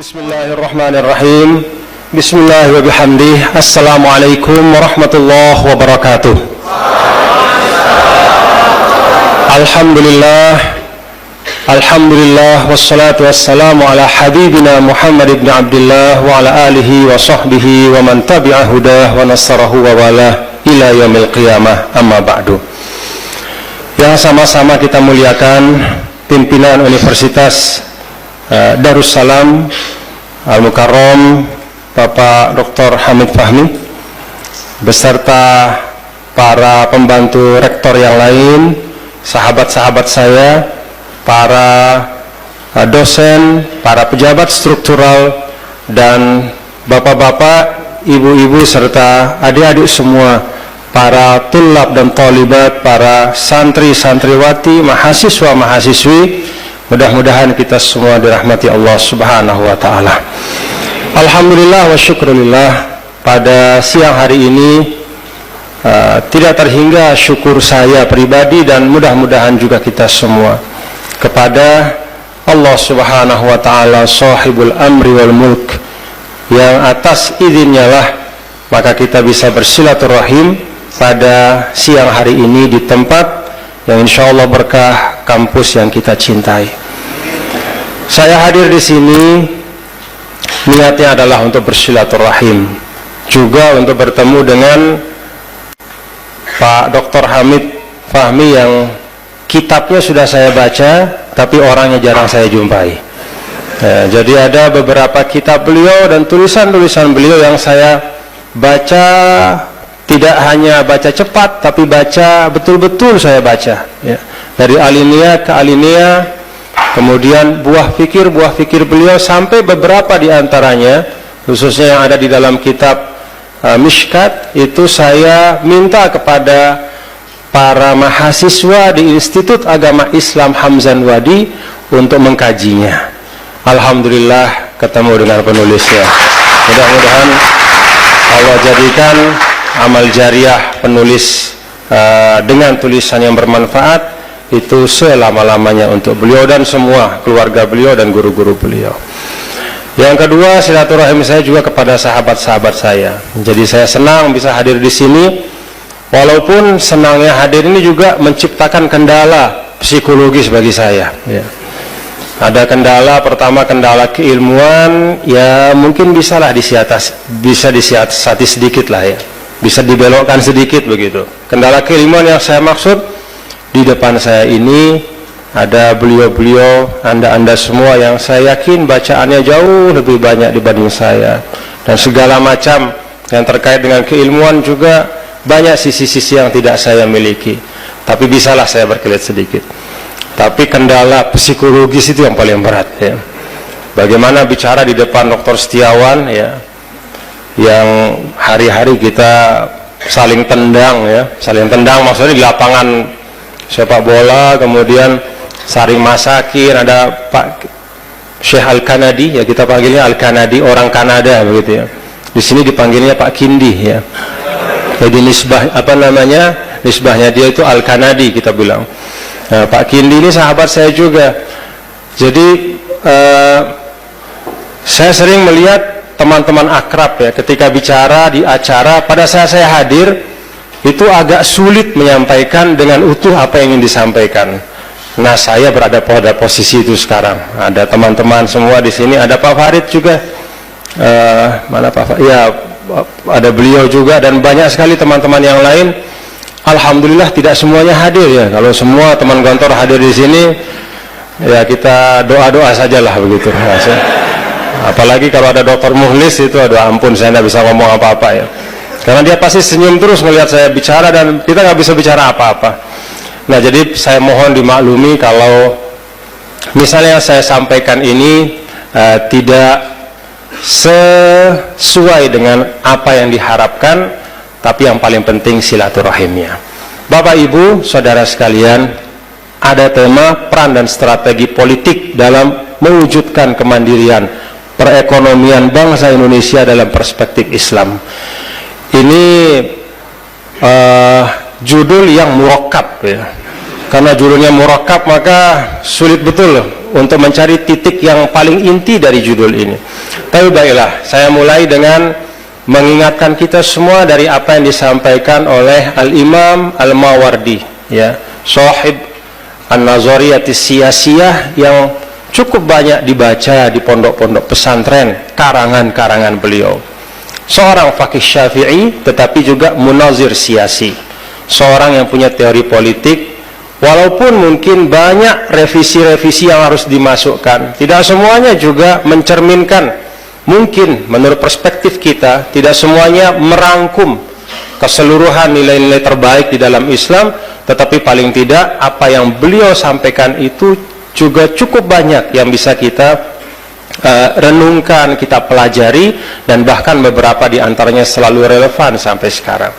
Bismillahirrahmanirrahim. Bismillah wa bihamdih. Assalamualaikum warahmatullahi wabarakatuh. Alhamdulillah wassalatu wassalamu ala habibina Muhammad ibn Abdullah wa ala alihi wa sahbihi wa man tabi'a hudah wa nasarahu wa walah ila yaumil qiyamah, amma ba'du. Yang sama-sama kita muliakan pimpinan Universitas Darussalam Al-Mukarram Bapak Dr. Hamid Fahmi beserta para pembantu rektor yang lain, sahabat-sahabat saya, para dosen, para pejabat struktural, dan bapak-bapak, ibu-ibu serta adik-adik semua, para tulab dan talibat, para santri-santriwati, mahasiswa-mahasiswi. Mudah-mudahan kita semua dirahmati Allah Subhanahu wa ta'ala. Alhamdulillah wa syukurillah, pada siang hari ini tidak terhingga syukur saya pribadi dan mudah-mudahan juga kita semua kepada Allah Subhanahu wa ta'ala, sahibul amri wal mulk, yang atas izinnya lah maka kita bisa bersilaturahim pada siang hari ini di tempat yang insya Allah berkah, kampus yang kita cintai. Saya hadir di sini niatnya adalah untuk bersilaturahim, juga untuk bertemu dengan Pak Dr. Hamid Fahmi yang kitabnya sudah saya baca, tapi orangnya jarang saya jumpai. Jadi ada beberapa kitab beliau dan tulisan-tulisan beliau yang saya baca, tidak hanya baca cepat, tapi baca betul-betul saya baca, ya. Dari alinea ke alinea, kemudian buah fikir beliau, sampai beberapa diantaranya, khususnya yang ada di dalam kitab Mishkat, itu saya minta kepada para mahasiswa di Institut Agama Islam Hamzan Wadi untuk mengkajinya. Alhamdulillah ketemu dengan penulisnya. Mudah-mudahan Allah jadikan amal jariah penulis dengan tulisan yang bermanfaat itu selama-lamanya untuk beliau dan semua keluarga beliau dan guru-guru beliau. Yang kedua, silaturahim saya juga kepada sahabat-sahabat saya. Jadi saya senang bisa hadir di sini, walaupun senangnya hadir ini juga menciptakan kendala psikologis bagi saya, ya. Ada kendala, pertama kendala keilmuan, ya mungkin bisa disiasati sedikit lah, ya, bisa dibelokkan sedikit begitu. Kendala keilmuan yang saya maksud, di depan saya ini ada beliau-beliau, anda semua yang saya yakin bacaannya jauh lebih banyak dibanding saya, dan segala macam yang terkait dengan keilmuan juga banyak sisi-sisi yang tidak saya miliki, tapi bisalah saya berkelit sedikit. Tapi kendala psikologis itu yang paling berat, ya. Bagaimana bicara di depan Dr. Setiawan, ya, yang hari-hari kita saling tendang, ya, saling tendang maksudnya di lapangan sepak bola, kemudian saling masakin. Ada Pak Syekh Al-Kanadi, ya kita panggilnya Al-Kanadi, orang Kanada begitu, ya. Di sini dipanggilnya Pak Kindi, ya. Jadi nisbahnya dia itu Al-Kanadi kita bilang. Nah, Pak Kindi ini sahabat saya juga. Jadi saya sering melihat teman-teman akrab, ya, ketika bicara di acara, pada saat saya hadir itu agak sulit menyampaikan dengan utuh apa yang ingin disampaikan. Nah, saya berada pada posisi itu sekarang. Ada teman-teman semua di sini, ada Pak Farid juga. Mana Pak Farid? Ya, ada beliau juga, dan banyak sekali teman-teman yang lain. Alhamdulillah tidak semuanya hadir, ya. Kalau semua teman kantor hadir di sini, ya kita doa-doa sajalah begitu. Apalagi kalau ada Dr. Muhlis itu, aduh ampun, saya tidak bisa ngomong apa-apa, ya. Karena dia pasti senyum terus melihat saya bicara dan kita nggak bisa bicara apa-apa. Nah, jadi saya mohon dimaklumi kalau misalnya saya sampaikan ini tidak sesuai dengan apa yang diharapkan, tapi yang paling penting silaturahimnya. Bapak Ibu, saudara sekalian, ada tema peran dan strategi politik dalam mewujudkan kemandirian perekonomian bangsa Indonesia dalam perspektif Islam. Ini judul yang murakkab, ya. Karena judulnya murakkab, maka sulit betul untuk mencari titik yang paling inti dari judul ini. Tapi baiklah, saya mulai dengan mengingatkan kita semua dari apa yang disampaikan oleh Al-Imam Al-Mawardi, ya, Shahib An-Nazariyatis Siyasiyah, yang cukup banyak dibaca di pondok-pondok pesantren, karangan-karangan beliau. Seorang faqih Syafi'i tetapi juga munazir siasi, seorang yang punya teori politik. Walaupun mungkin banyak revisi-revisi yang harus dimasukkan, tidak semuanya juga mencerminkan, mungkin menurut perspektif kita, tidak semuanya merangkum keseluruhan nilai-nilai terbaik di dalam Islam, tetapi paling tidak apa yang beliau sampaikan itu juga cukup banyak yang bisa kita renungkan, kita pelajari, dan bahkan beberapa di antaranya selalu relevan sampai sekarang.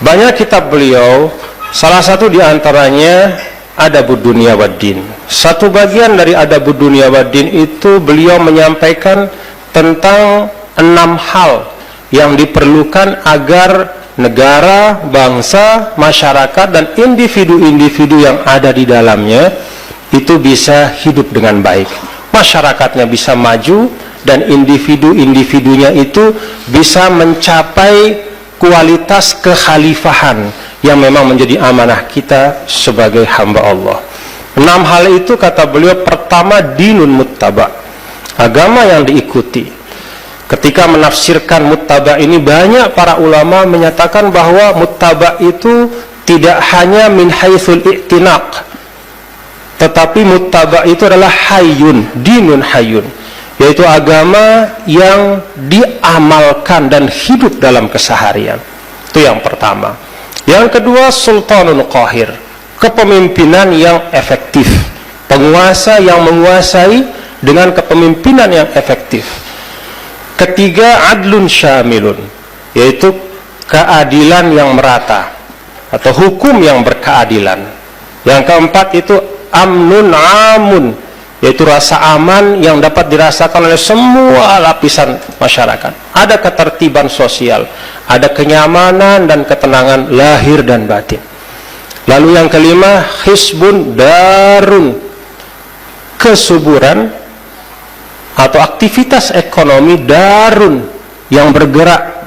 Banyak kitab beliau, salah satu di antaranya Adabud Dunya Waddin. Satu bagian dari Adabud Dunya Waddin itu beliau menyampaikan tentang 6 hal yang diperlukan agar negara, bangsa, masyarakat, dan individu-individu yang ada di dalamnya itu bisa hidup dengan baik. Masyarakatnya bisa maju dan individu-individunya itu bisa mencapai kualitas kekhalifahan yang memang menjadi amanah kita sebagai hamba Allah. 6 hal itu kata beliau, pertama dinun muttaba, agama yang diikuti. Ketika menafsirkan muttaba ini, banyak para ulama menyatakan bahwa muttaba itu tidak hanya min haitsul i'tinaq, tetapi muttaba itu adalah hayyun, dinun hayyun, yaitu agama yang diamalkan dan hidup dalam keseharian. Itu yang pertama. Yang kedua, sultanun qahir, kepemimpinan yang efektif, penguasa yang menguasai dengan kepemimpinan yang efektif. Ketiga, adlun syamilun, yaitu keadilan yang merata atau hukum yang berkeadilan. Yang keempat itu amnun amun, yaitu rasa aman yang dapat dirasakan oleh semua lapisan masyarakat. Ada ketertiban sosial, ada kenyamanan dan ketenangan lahir dan batin. Lalu yang kelima, hisbun darun, kesuburan atau aktivitas ekonomi darun yang bergerak,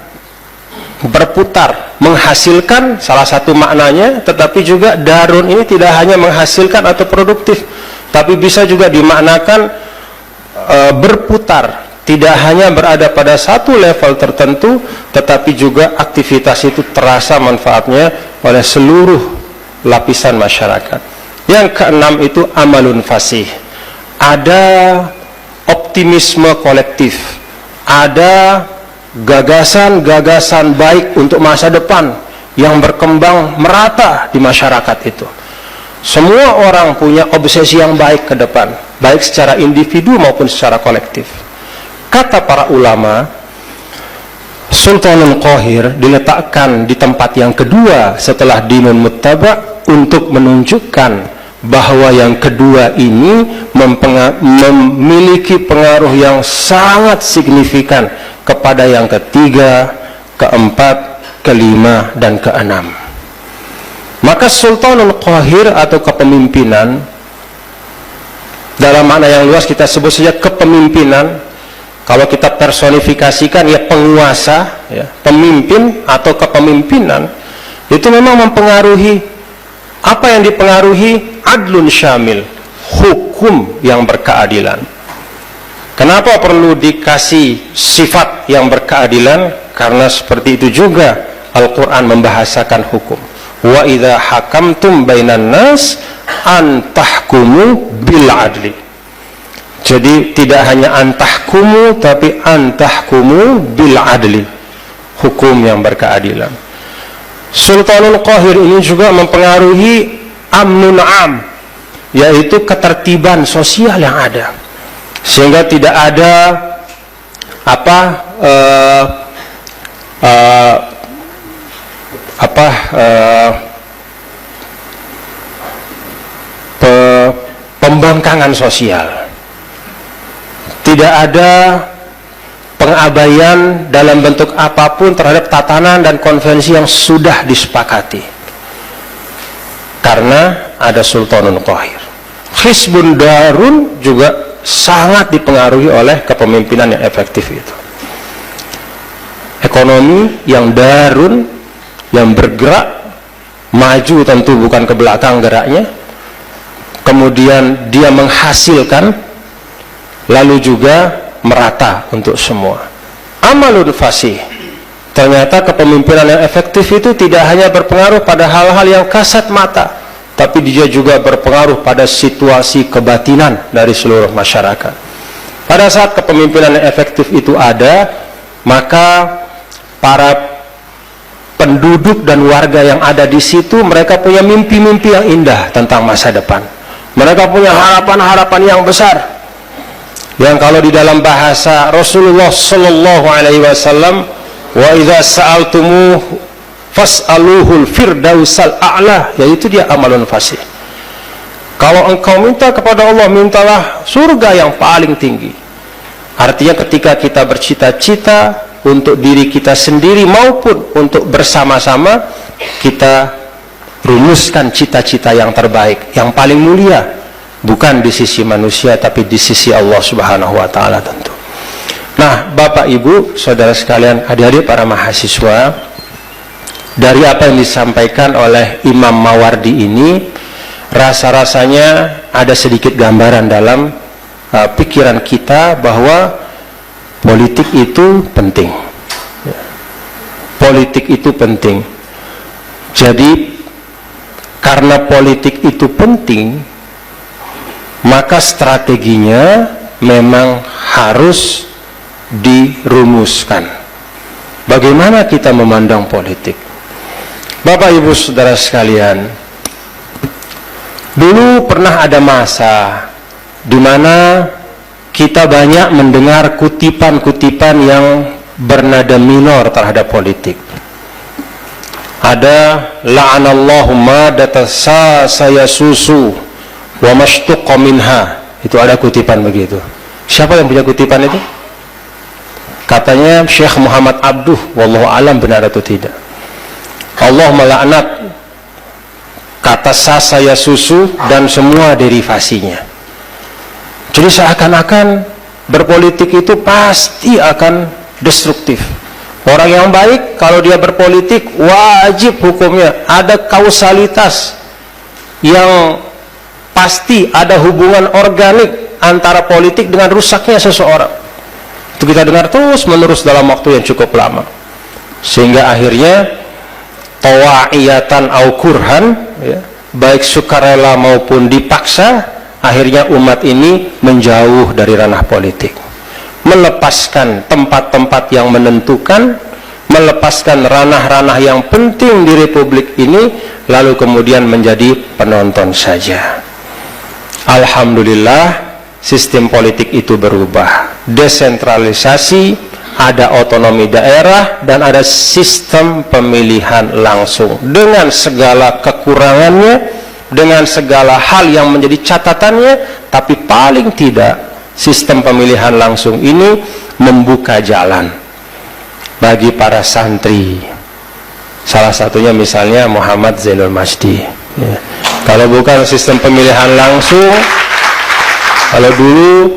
berputar, menghasilkan, salah satu maknanya. Tetapi juga darun ini tidak hanya menghasilkan atau produktif, tapi bisa juga dimaknakan berputar, tidak hanya berada pada satu level tertentu, tetapi juga aktivitas itu terasa manfaatnya oleh seluruh lapisan masyarakat. Yang keenam itu amalun fasih, ada optimisme kolektif, ada gagasan-gagasan baik untuk masa depan yang berkembang merata di masyarakat itu. Semua orang punya obsesi yang baik ke depan, baik secara individu maupun secara kolektif. Kata para ulama, Sultanul Qahir diletakkan di tempat yang kedua setelah dinun muttaba untuk menunjukkan bahwa yang kedua ini memiliki pengaruh yang sangat signifikan kepada yang ketiga, keempat, kelima, dan keenam. Maka Sultanul Qahir atau kepemimpinan, dalam makna yang luas kita sebut saja kepemimpinan. Kalau kita personifikasikan, ya penguasa, ya, pemimpin atau kepemimpinan, itu memang mempengaruhi. Apa yang dipengaruhi? Adlun syamil, hukum yang berkeadilan. Kenapa perlu dikasih sifat yang berkeadilan? Karena seperti itu juga Al-Quran membahasakan hukum. Wa idza hakamtum bainan nas an tahkumu bil adli. Jadi tidak hanya an tahkumu, tapi an tahkumu bil adli, hukum yang berkeadilan. Sultanul Qahir ini juga mempengaruhi amnun am, yaitu ketertiban sosial yang ada, sehingga tidak ada pembangkangan sosial, tidak ada pengabaian dalam bentuk apapun terhadap tatanan dan konvensi yang sudah disepakati, karena ada Sultanul Qahir. Hisbun darun juga sangat dipengaruhi oleh kepemimpinan yang efektif itu. Ekonomi yang darun, yang bergerak, maju tentu bukan ke belakang geraknya, kemudian dia menghasilkan, lalu juga merata untuk semua. Amalun fasih, ternyata kepemimpinan yang efektif itu tidak hanya berpengaruh pada hal-hal yang kasat mata, tapi dia juga berpengaruh pada situasi kebatinan dari seluruh masyarakat. Pada saat kepemimpinan yang efektif itu ada, maka para penduduk dan warga yang ada di situ, mereka punya mimpi-mimpi yang indah tentang masa depan. Mereka punya harapan-harapan yang besar, yang kalau di dalam bahasa Rasulullah Sallallahu Alaihi Wasallam, wa idza sa'altumu fas'aluhul firdausal a'la, yaitu dia amalun fasih. Kalau engkau minta kepada Allah, mintalah surga yang paling tinggi. Artinya ketika kita bercita-cita untuk diri kita sendiri maupun untuk bersama-sama, kita rumuskan cita-cita yang terbaik, yang paling mulia, bukan di sisi manusia tapi di sisi Allah Subhanahu wa taala tentu. Nah, Bapak Ibu, saudara sekalian, adik-adik para mahasiswa, dari apa yang disampaikan oleh Imam Mawardi ini, rasa-rasanya ada sedikit gambaran dalam pikiran kita bahwa politik itu penting. Politik itu penting. Jadi karena politik itu penting, maka strateginya memang harus dirumuskan. Bagaimana kita memandang politik? Bapak Ibu saudara sekalian, dulu pernah ada masa di mana kita banyak mendengar kutipan-kutipan yang bernada minor terhadap politik. Ada la'anallahu madatasa saya susu wa mashtuqa minha. Itu ada kutipan begitu. Siapa yang punya kutipan itu? Katanya Syekh Muhammad Abduh, wallahu alam benar atau tidak. Allah melaknat kata saya susu dan semua derivasinya. Jadi seakan-akan berpolitik itu pasti akan destruktif. Orang yang baik kalau dia berpolitik wajib hukumnya ada kausalitas yang pasti, ada hubungan organik antara politik dengan rusaknya seseorang. Itu kita dengar terus menerus dalam waktu yang cukup lama, sehingga akhirnya tawa'iyatan au kurhan, ya, baik sukarela maupun dipaksa, akhirnya umat ini menjauh dari ranah politik, melepaskan tempat-tempat yang menentukan, melepaskan ranah-ranah yang penting di republik ini, lalu kemudian menjadi penonton saja. Alhamdulillah, sistem politik itu berubah, desentralisasi, ada otonomi daerah, dan ada sistem pemilihan langsung dengan segala kekurangannya, dengan segala hal yang menjadi catatannya. Tapi paling tidak, sistem pemilihan langsung ini membuka jalan bagi para santri. Salah satunya misalnya Muhammad Zainul Majdi, ya. Kalau bukan sistem pemilihan langsung, kalau dulu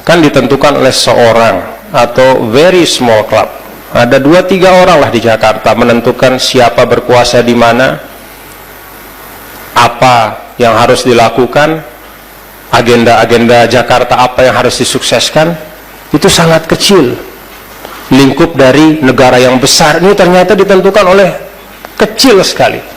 kan ditentukan oleh seorang atau very small club, ada 2-3 orang lah di Jakarta menentukan siapa berkuasa di mana, apa yang harus dilakukan, agenda-agenda Jakarta apa yang harus disukseskan. Itu sangat kecil. Lingkup dari negara yang besar ini ternyata ditentukan oleh kecil sekali.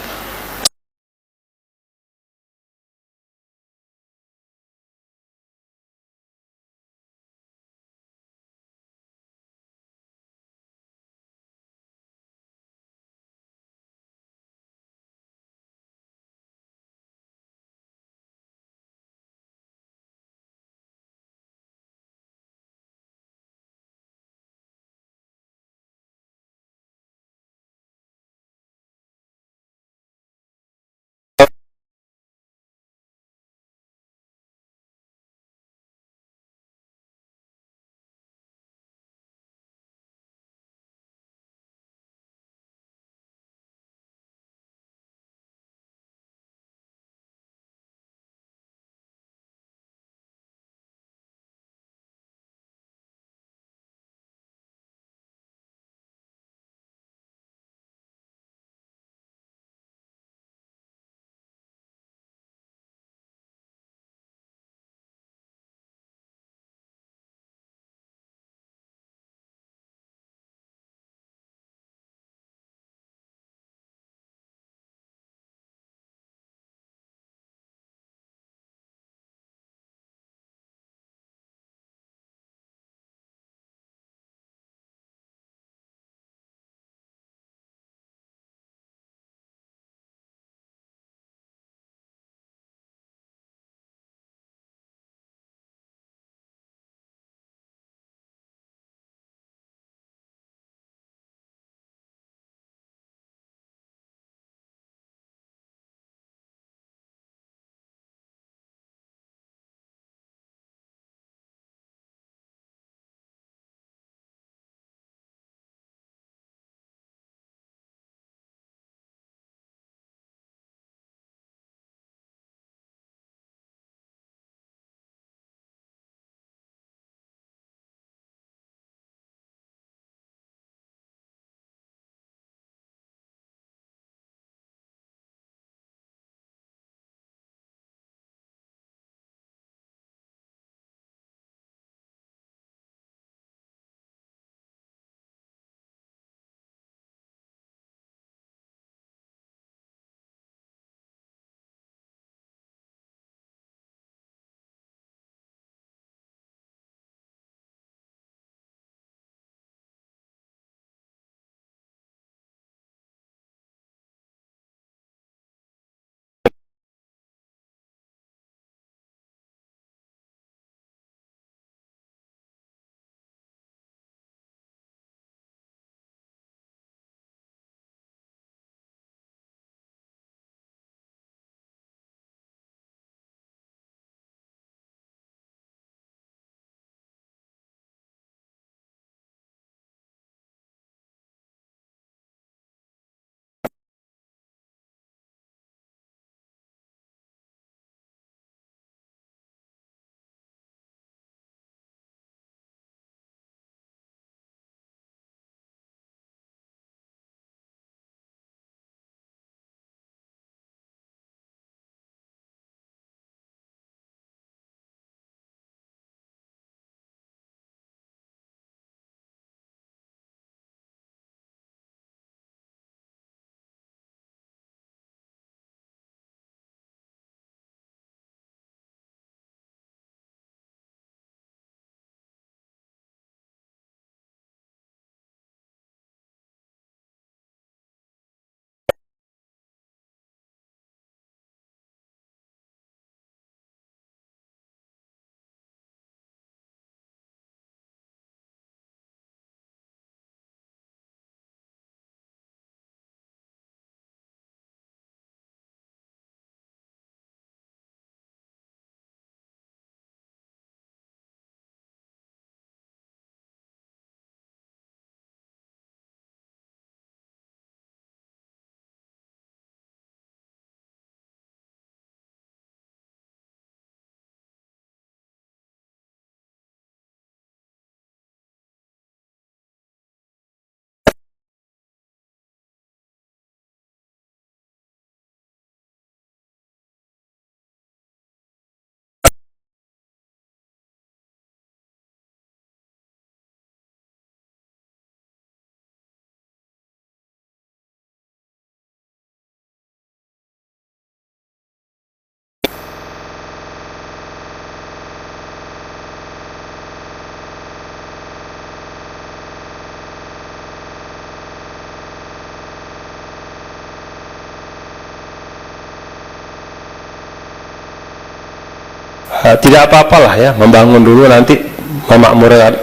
tidak apa-apalah ya, membangun dulu, nanti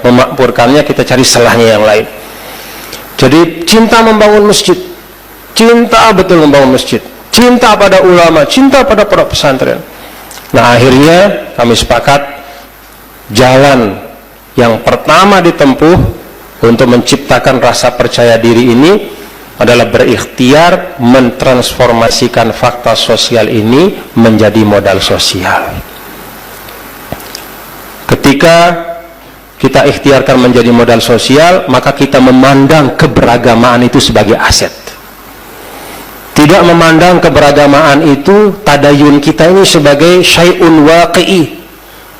memakmurkannya kita cari selahnya yang lain. Jadi cinta membangun masjid, cinta betul membangun masjid, cinta pada ulama, cinta pada pondok pesantren. Nah, akhirnya kami sepakat jalan yang pertama ditempuh untuk menciptakan rasa percaya diri ini adalah berikhtiar mentransformasikan fakta sosial ini menjadi modal sosial. Ketika kita ikhtiarkan menjadi modal sosial, maka kita memandang keberagamaan itu sebagai aset. Tidak memandang keberagamaan itu, tadayun kita ini sebagai syai'un waqi'i.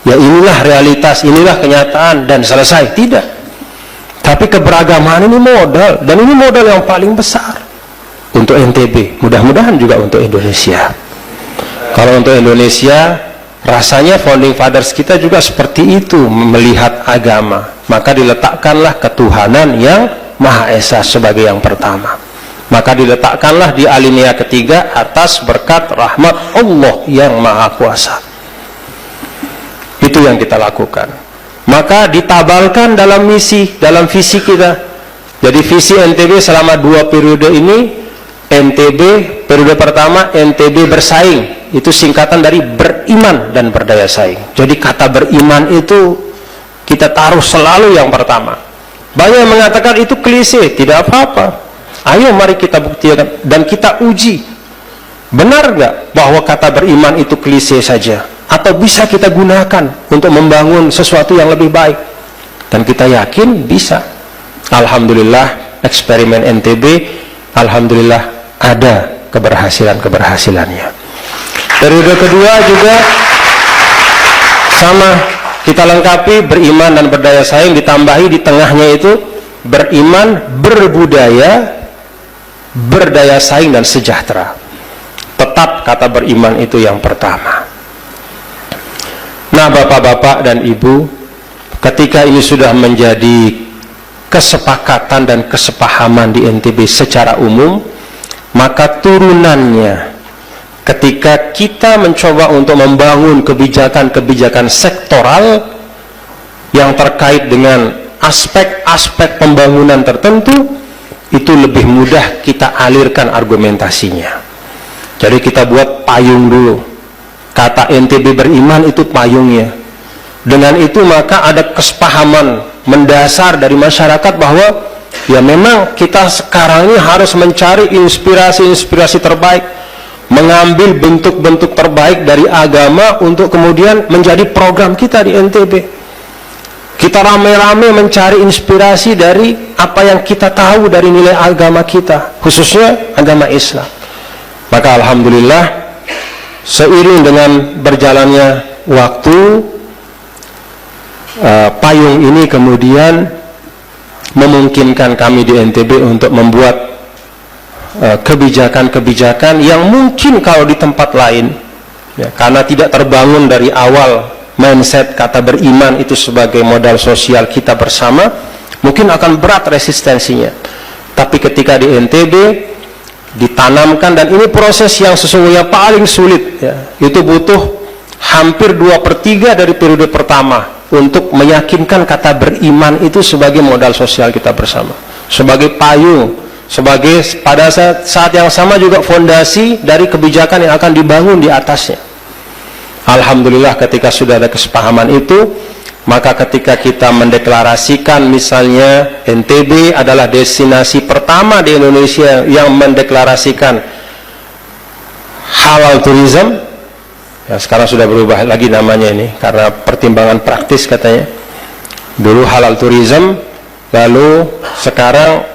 Ya inilah realitas, inilah kenyataan dan selesai. Tidak. Tapi keberagamaan ini modal, dan ini modal yang paling besar untuk NTB. Mudah-mudahan juga untuk Indonesia. Kalau untuk Indonesia, rasanya founding fathers kita juga seperti itu melihat agama. Maka diletakkanlah ketuhanan yang Maha Esa sebagai yang pertama. Maka diletakkanlah di alinea ketiga atas berkat rahmat Allah yang Maha Kuasa. Itu yang kita lakukan. Maka ditabalkan dalam misi, dalam visi kita. Jadi visi NTB selama 2 periode ini, NTB periode pertama NTB bersaing, itu singkatan dari beriman dan berdaya saing. Jadi kata beriman itu kita taruh selalu yang pertama. Banyak yang mengatakan itu klise, tidak apa-apa. Ayo mari kita buktikan dan kita uji. Benar nggak bahwa kata beriman itu klise saja? Atau bisa kita gunakan untuk membangun sesuatu yang lebih baik? Dan kita yakin bisa. Alhamdulillah eksperimen NTB, alhamdulillah ada keberhasilannya. Periode kedua juga sama, kita lengkapi beriman dan berdaya saing, ditambahi di tengahnya itu beriman, berbudaya, berdaya saing dan sejahtera. Tetap kata beriman itu yang pertama. Nah, bapak-bapak dan ibu, ketika ini sudah menjadi kesepakatan dan kesepahaman di NTB secara umum, maka turunannya ketika kita mencoba untuk membangun kebijakan-kebijakan sektoral yang terkait dengan aspek-aspek pembangunan tertentu, itu lebih mudah kita alirkan argumentasinya. Jadi kita buat payung dulu. Kata NTB beriman itu payungnya. Dengan itu maka ada kesepahaman mendasar dari masyarakat bahwa ya memang kita sekarang ini harus mencari inspirasi-inspirasi terbaik, mengambil bentuk-bentuk terbaik dari agama untuk kemudian menjadi program kita di NTB. Kita rame-rame mencari inspirasi dari apa yang kita tahu dari nilai agama kita, khususnya agama Islam. Maka alhamdulillah, seiring dengan berjalannya waktu, payung ini kemudian memungkinkan kami di NTB untuk membuat kebijakan-kebijakan yang mungkin kalau di tempat lain, ya, karena tidak terbangun dari awal mindset kata beriman itu sebagai modal sosial kita bersama, mungkin akan berat resistensinya. Tapi ketika di NTB ditanamkan, dan ini proses yang sesungguhnya paling sulit, ya, itu butuh hampir 2/3 dari periode pertama untuk meyakinkan kata beriman itu sebagai modal sosial kita bersama, sebagai payung, sebagai pada saat yang sama juga fondasi dari kebijakan yang akan dibangun di atasnya. Alhamdulillah ketika sudah ada kesepahaman itu, maka ketika kita mendeklarasikan misalnya NTB adalah destinasi pertama di Indonesia yang mendeklarasikan halal tourism, ya sekarang sudah berubah lagi namanya ini karena pertimbangan praktis katanya. Dulu halal tourism, lalu sekarang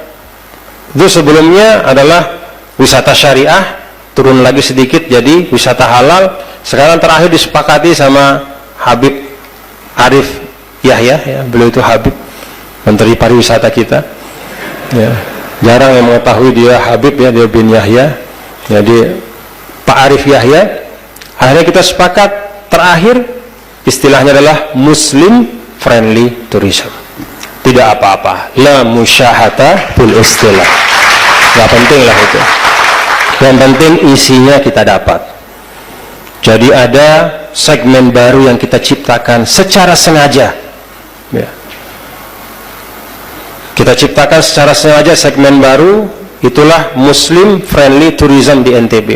itu sebelumnya adalah wisata syariah, turun lagi sedikit jadi wisata halal. Sekarang terakhir disepakati sama Habib Arif Yahya, ya, beliau itu Habib, Menteri Pariwisata kita, ya, jarang yang mengetahui dia Habib, ya, dia bin Yahya, jadi Pak Arif Yahya. Akhirnya kita sepakat terakhir istilahnya adalah Muslim Friendly Tourism. Tidak apa-apa, la musyahata pul istilah, nggak penting lah itu, yang penting isinya kita dapat. Jadi ada segmen baru yang kita ciptakan secara sengaja. Ya. Kita ciptakan secara sengaja segmen baru, itulah Muslim Friendly Tourism di NTB.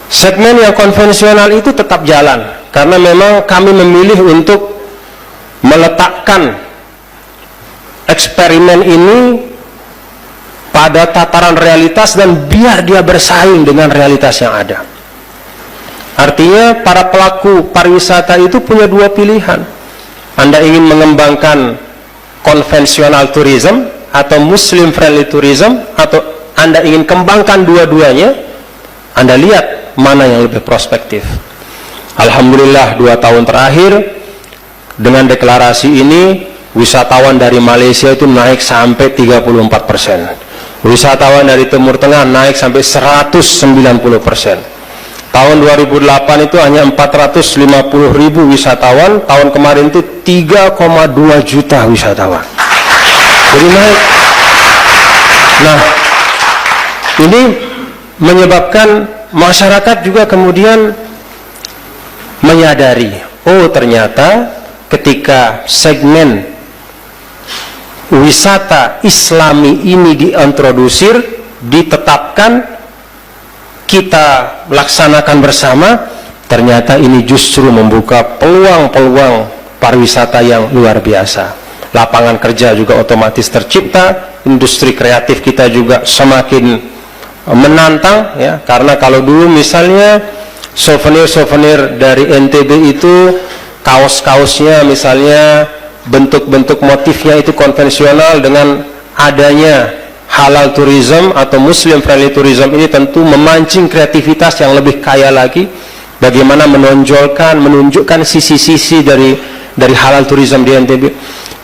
Segmen yang konvensional itu tetap jalan, karena memang kami memilih untuk meletakkan eksperimen ini pada tataran realitas dan biar dia bersaing dengan realitas yang ada. Artinya para pelaku pariwisata itu punya dua pilihan. Anda ingin mengembangkan konvensional tourism atau Muslim friendly tourism, atau Anda ingin kembangkan dua-duanya, Anda lihat mana yang lebih prospektif. Alhamdulillah 2 tahun terakhir dengan deklarasi ini, wisatawan dari Malaysia itu naik sampai 34%. Wisatawan dari Timur Tengah naik sampai 190%. Tahun 2008 itu hanya 450.000 wisatawan, tahun kemarin itu 3,2 juta wisatawan. Jadi naik. Nah, ini menyebabkan masyarakat juga kemudian menyadari, oh ternyata ketika segmen wisata Islami ini diintrodusir, ditetapkan, kita laksanakan bersama, ternyata ini justru membuka peluang-peluang pariwisata yang luar biasa. Lapangan kerja juga otomatis tercipta, industri kreatif kita juga semakin menantang, ya, karena kalau dulu misalnya souvenir-souvenir dari NTB itu kaos-kaosnya misalnya bentuk-bentuk motifnya itu konvensional, dengan adanya halal tourism atau Muslim friendly tourism ini tentu memancing kreativitas yang lebih kaya lagi, bagaimana menunjukkan sisi-sisi dari halal tourism di NTB.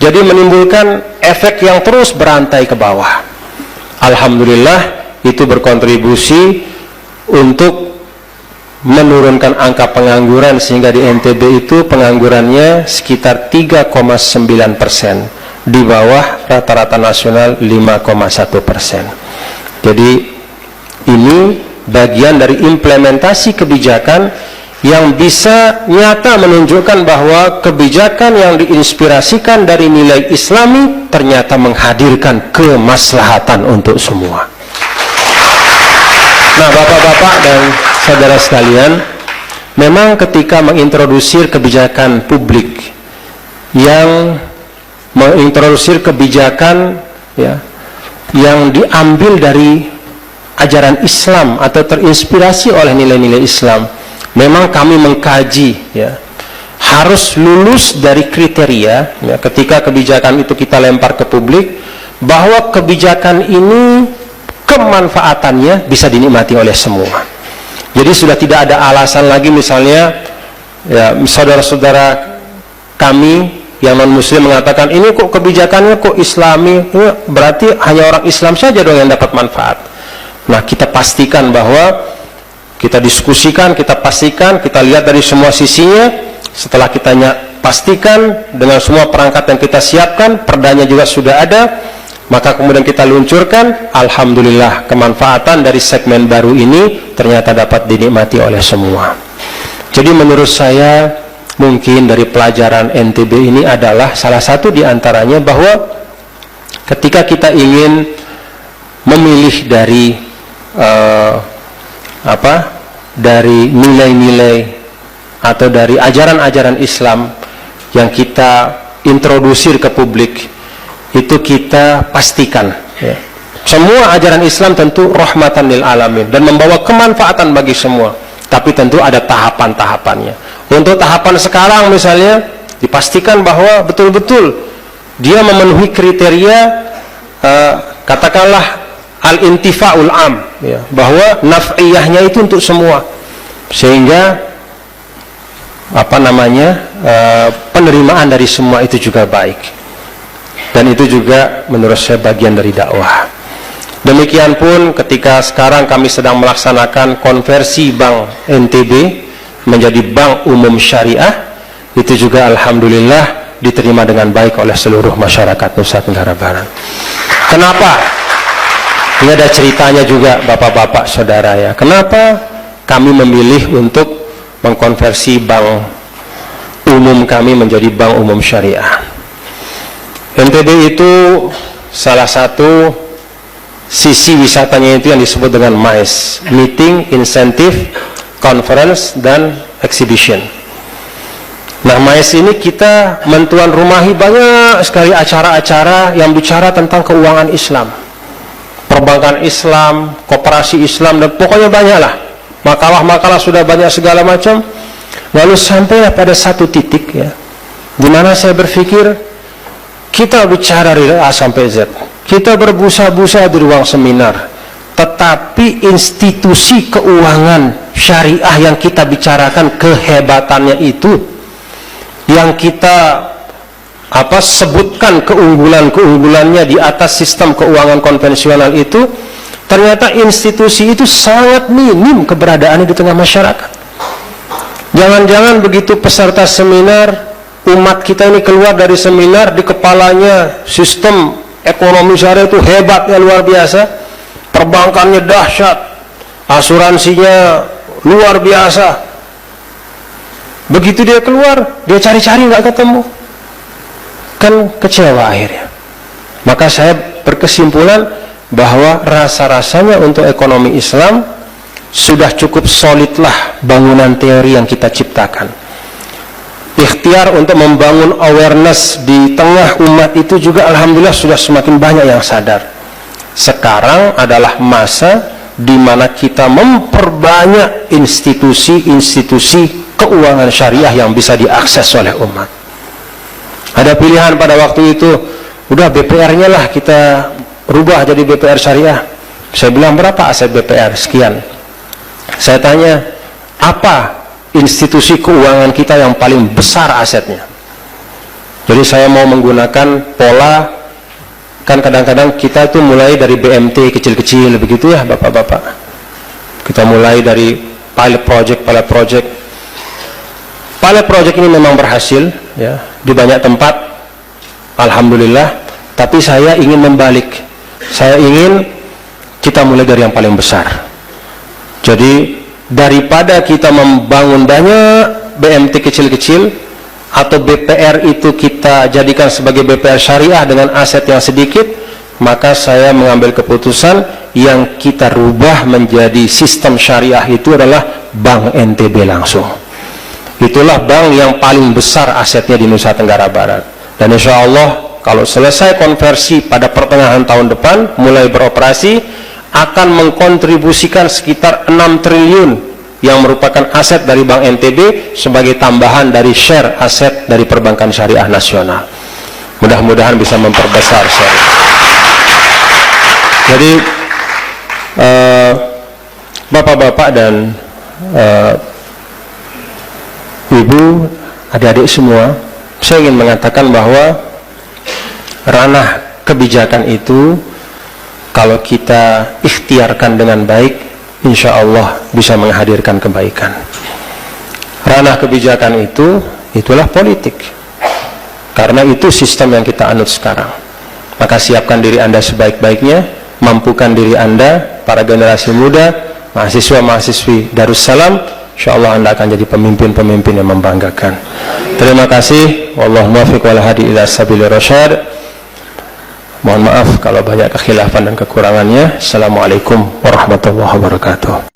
Jadi menimbulkan efek yang terus berantai ke bawah. Alhamdulillah itu berkontribusi untuk menurunkan angka pengangguran, sehingga di NTB itu penganggurannya sekitar 3,9%. Di bawah rata-rata nasional 5,1%. Jadi ini bagian dari implementasi kebijakan yang bisa nyata menunjukkan bahwa kebijakan yang diinspirasikan dari nilai Islami ternyata menghadirkan kemaslahatan untuk semua. Nah, bapak-bapak dan saudara sekalian, memang ketika mengintrodusir kebijakan publik yang mengintrodusir kebijakan, ya, yang diambil dari ajaran Islam atau terinspirasi oleh nilai-nilai Islam, memang kami mengkaji, ya, harus lulus dari kriteria, ya, ketika kebijakan itu kita lempar ke publik, bahwa kebijakan ini kemanfaatannya bisa dinikmati oleh semua. Jadi sudah tidak ada alasan lagi misalnya, ya, saudara-saudara kami yang non-muslim mengatakan, ini kok kebijakannya kok Islami, ini berarti hanya orang Islam saja dong yang dapat manfaat. Nah, kita pastikan bahwa kita diskusikan, kita pastikan, kita lihat dari semua sisinya. Setelah kita pastikan dengan semua perangkat yang kita siapkan, perdanya juga sudah ada, maka kemudian kita luncurkan. Alhamdulillah, kemanfaatan dari segmen baru ini ternyata dapat dinikmati oleh semua. Jadi menurut saya, mungkin dari pelajaran NTB ini adalah salah satu diantaranya bahwa ketika kita ingin memilih dari dari nilai-nilai atau dari ajaran-ajaran Islam yang kita introdusir ke publik, itu kita pastikan, ya, semua ajaran Islam tentu rahmatan lil alamin dan membawa kemanfaatan bagi semua, tapi tentu ada tahapan-tahapannya. Untuk tahapan sekarang misalnya, dipastikan bahwa betul-betul dia memenuhi kriteria katakanlah al-intifa'ul am, ya, bahwa naf'iyahnya itu untuk semua, sehingga penerimaan dari semua itu juga baik, dan itu juga menurut saya bagian dari dakwah. Demikian pun ketika sekarang kami sedang melaksanakan konversi Bank NTB menjadi Bank Umum Syariah, itu juga alhamdulillah diterima dengan baik oleh seluruh masyarakat Nusa Tenggara Barat. Kenapa? Ini ada ceritanya juga, bapak-bapak saudara, ya. Kenapa kami memilih untuk mengkonversi bank umum kami menjadi bank umum syariah. NTB itu salah satu sisi wisatanya itu yang disebut dengan MICE, Meeting, Incentive, Conference, dan Exhibition. Nah, MICE ini kita mentuan rumahi banyak sekali acara-acara yang bicara tentang keuangan Islam, perbankan Islam, koperasi Islam, dan pokoknya banyaklah. Makalah-makalah sudah banyak segala macam. Lalu sampailah pada satu titik ya, di mana saya berpikir kita bicara dari A sampai Z, kita berbusa-busa di ruang seminar, tetapi institusi keuangan syariah yang kita bicarakan kehebatannya itu, yang kita sebutkan keunggulan-keunggulannya di atas sistem keuangan konvensional itu, ternyata institusi itu sangat minim keberadaannya di tengah masyarakat. Jangan-jangan begitu peserta seminar, umat kita ini keluar dari seminar, di kepalanya sistem ekonomi syariah itu hebatnya luar biasa, perbankannya dahsyat, asuransinya luar biasa. Begitu dia keluar, dia cari-cari nggak ketemu, kan kecewa akhirnya. Maka saya berkesimpulan bahwa rasa-rasanya untuk ekonomi Islam sudah cukup solidlah bangunan teori yang kita ciptakan. Ikhtiar untuk membangun awareness di tengah umat itu juga alhamdulillah sudah semakin banyak yang sadar. Sekarang adalah masa di mana kita memperbanyak institusi-institusi keuangan syariah yang bisa diakses oleh umat. Ada pilihan pada waktu itu, udah BPR-nya lah kita rubah jadi BPR syariah. Saya bilang, berapa aset BPR? Sekian. Saya tanya, apa institusi keuangan kita yang paling besar asetnya? Jadi saya mau menggunakan pola, kan kadang-kadang kita itu mulai dari BMT kecil-kecil begitu ya bapak-bapak. Kita mulai dari pilot project. Pilot project ini memang berhasil ya di banyak tempat, alhamdulillah. Tapi saya ingin membalik. Saya ingin kita mulai dari yang paling besar. Jadi daripada kita membangun banyak BMT kecil-kecil, atau BPR itu kita jadikan sebagai BPR syariah dengan aset yang sedikit, maka saya mengambil keputusan yang kita rubah menjadi sistem syariah itu adalah Bank NTB langsung. Itulah bank yang paling besar asetnya di Nusa Tenggara Barat. Dan insya Allah kalau selesai konversi pada pertengahan tahun depan mulai beroperasi, akan mengkontribusikan sekitar 6 triliun yang merupakan aset dari Bank NTB sebagai tambahan dari share aset dari perbankan syariah nasional. Mudah-mudahan bisa memperbesar share. Jadi bapak-bapak dan ibu, adik-adik semua, saya ingin mengatakan bahwa ranah kebijakan itu kalau kita ikhtiarkan dengan baik, insya Allah bisa menghadirkan kebaikan. Ranah kebijakan itu, itulah politik. Karena itu sistem yang kita anut sekarang. Maka siapkan diri Anda sebaik-baiknya, mampukan diri Anda, para generasi muda, mahasiswa-mahasiswi Darussalam, insya Allah Anda akan jadi pemimpin-pemimpin yang membanggakan. Terima kasih. Wallahu muwaffiq wal hadi ila sabilir rasyad. Mohon maaf kalau banyak kekhilafan dan kekurangannya. Assalamualaikum warahmatullahi wabarakatuh.